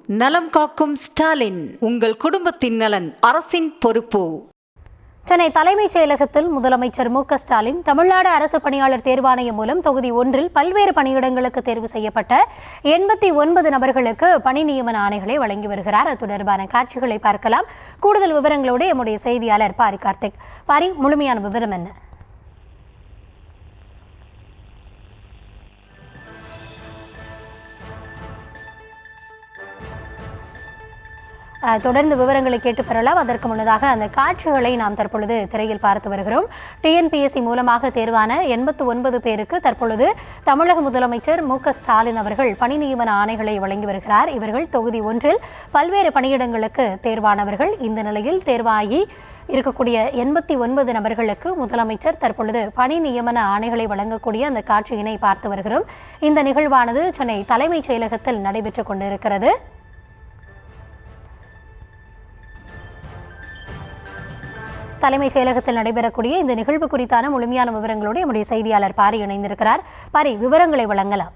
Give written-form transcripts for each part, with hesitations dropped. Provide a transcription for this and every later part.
நலம் காக்கும் ஸ்டாலின், உங்கள் குடும்பத்தின் நலன் அரசின் பொறுப்பு. சென்னை தலைமைச் செயலகத்தில் முதலமைச்சர் மு.க.ஸ்டாலின் தமிழ்நாடு அரசு பணியாளர் தேர்வாணையம் மூலம் தொகுதி 1 பல்வேறு பணியிடங்களுக்கு தேர்வு செய்யப்பட்ட 89 நபர்களுக்கு பணி நியமன ஆணைகளை வழங்கி வருகிறார். அது தொடர்பான காட்சிகளை பார்க்கலாம். கூடுதல் விவரங்களோடு எம்முடைய செய்தியாளர் பாரி கார்த்திக். பாரி, முழுமையான விவரம் என்ன? தொடர்ந்து விவரங்களை கேட்டு பெறலாம். அதற்கு முன்னதாக அந்த காட்சிகளை நாம் தற்பொழுது திரையில் பார்த்து வருகிறோம். டிஎன்பிஎஸ்சி மூலமாக தேர்வான 89 பேருக்கு தற்பொழுது தமிழக முதலமைச்சர் மு.க.ஸ்டாலின் அவர்கள் பணி நியமன ஆணைகளை வழங்கி வருகிறார். இவர்கள் தொகுதி 1 பல்வேறு பணியிடங்களுக்கு தேர்வானவர்கள். இந்த நிலையில் தேர்வாகி இருக்கக்கூடிய 89 நபர்களுக்கு முதலமைச்சர் தற்பொழுது பணி நியமன ஆணைகளை வழங்கக்கூடிய அந்த காட்சியினை பார்த்து வருகிறோம். இந்த நிகழ்வானது சென்னை தலைமைச் செயலகத்தில் நடைபெற்றுக் கொண்டிருக்கிறது. தலைமைச் செயலகத்தில் நடைபெறக்கூடிய இந்த நிகழ்வு குறித்தான முழுமையான விவரங்களோடு நம்முடைய செய்தியாளர் பாரி இணைந்திருக்கிறார். பாரி, விவரங்களை வழங்கலாம்.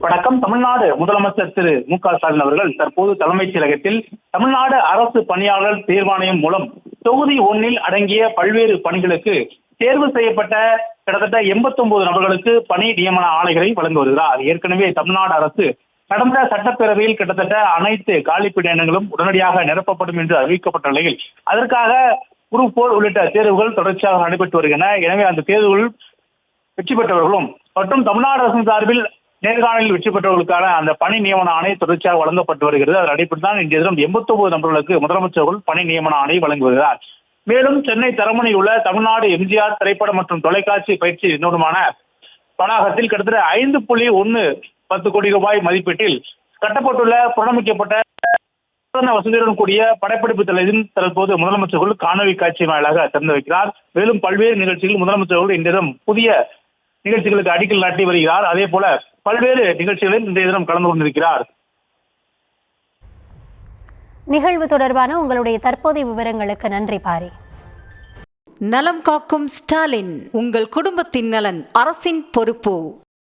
வணக்கம். தமிழ்நாடு முதலமைச்சர் திரு மு.க.ஸ்டாலின் அவர்கள் தற்போது தலைமைச் செயலகத்தில் தமிழ்நாடு அரசு பணியாளர் தேர்வாணையம் மூலம் தொகுதி 1 அடங்கிய பல்வேறு பணிகளுக்கு தேர்வு செய்யப்பட்ட கிட்டத்தட்ட 89 நபர்களுக்கு பணி நியமன ஆணைகளை வழங்கி வருகிறார். ஏற்கனவே தமிழ்நாடு அரசு கடந்த சட்டப்பேரவையில் கிட்டத்தட்ட அனைத்து காலிப்பணியிடங்களும் உடனடியாக நிரப்பப்படும் என்று அறிவிக்கப்பட்ட நிலையில் அதற்காக குரூப் 4 உள்ளிட்ட தேர்வுகள் தொடர்ச்சியாக நடைபெற்று வருகின்றன. எனவே அந்த தேர்வுகள் வெற்றி பெற்றவர்களும் மற்றும் தமிழ்நாடு அரசின் சார்பில் நேர்காணலில் வெற்றி பெற்றவர்களுக்கான அந்த பணி நியமன ஆணை தொடர்ச்சியாக வழங்கப்பட்டு வருகிறது. அதன் அடிப்படையில் தான் இன்றைய தினம் 89 நபர்களுக்கு முதலமைச்சர்கள் பணி நியமன ஆணை வழங்கி வருகிறார். மேலும் சென்னை தரமணியில் உள்ள தமிழ்நாடு எம்ஜிஆர் திரைப்பட மற்றும் தொலைக்காட்சி பயிற்சி நிறுவனமான வளாகத்தில் கிட்டத்தட்ட 5.10 கோடி ரூபாய் மதிப்பீட்டில் கட்டப்பட்டுள்ள புனரமைக்கப்பட்ட வசதியுடன் கூடிய படப்பிடிப்பு தளத்தின் தற்போது முதலமைச்சர்கள் காணொலி காட்சி வாயிலாக திறந்து வைக்கிறார். மேலும் பல்வேறு நிகழ்ச்சிகள் முதலமைச்சர்கள் இன்றைய தினம் புதிய நிகழ்ச்சிகளுக்கு அடிக்கல் நாட்டி வருகிறார். அதே போல பல்வேறு நிகழ்ச்சிகளில் இன்றைய தினம் கலந்து கொண்டிருக்கிறார். நிகழ்வு தொடர்பான உங்களுடைய தற்போதைய விவரங்களுக்கு நன்றி பாரி. நலம் காக்கும் ஸ்டாலின், உங்கள் குடும்பத்தின் நலன் அரசின் பொறுப்பு.